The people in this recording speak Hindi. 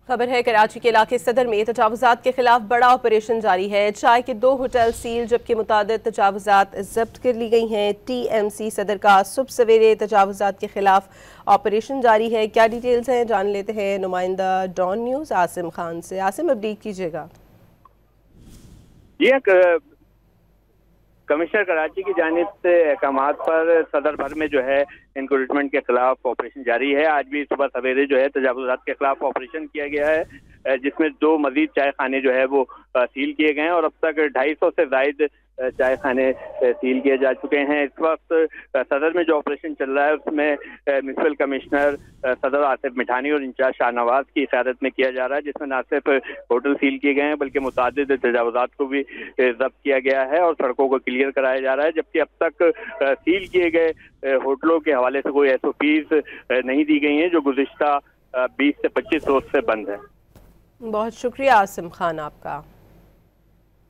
खबर है कराची के इलाके सदर में तजावुजात के खिलाफ बड़ा ऑपरेशन जारी है। चाय के 2 होटल सील जबकि मुतादिद तजावुजात जब्त कर ली गई हैं। TMC सदर का सुबह सवेरे तजावुजात के खिलाफ ऑपरेशन जारी है। क्या डिटेल्स हैं जान लेते हैं नुमाइंदा डॉन न्यूज़ आसिम खान से। आसिम, अपडेट कीजिएगा। कमिश्नर कराची की जानिब से अहकामात पर सदर भर में जो है इंक्रूटमेंट के खिलाफ ऑपरेशन जारी है। आज भी सुबह सवेरे जो है तजावुजात के खिलाफ ऑपरेशन किया गया है, जिसमें 2 मजीद चाय खाने जो है वो सील किए गए हैं और अब तक 250 से जायद चाय खाने सील किए जा चुके हैं। इस वक्त सदर में जो ऑपरेशन चल रहा है उसमें म्युनिसिपल कमिश्नर सदर आसिफ मिठानी और इंचार्ज शाहनवाज की क़यादत में किया जा रहा है, जिसमें न सिर्फ होटल सील किए गए हैं बल्कि मुतादिद तजावुजात को भी जब्त किया गया है और सड़कों को क्लियर कराया जा रहा है। जबकि अब तक सील किए गए होटलों के हवाले से कोई SOPs नहीं दी गई हैं जो गुज़िश्ता 20 से 25 रोज से बंद है। बहुत शुक्रिया आसिम खान आपका।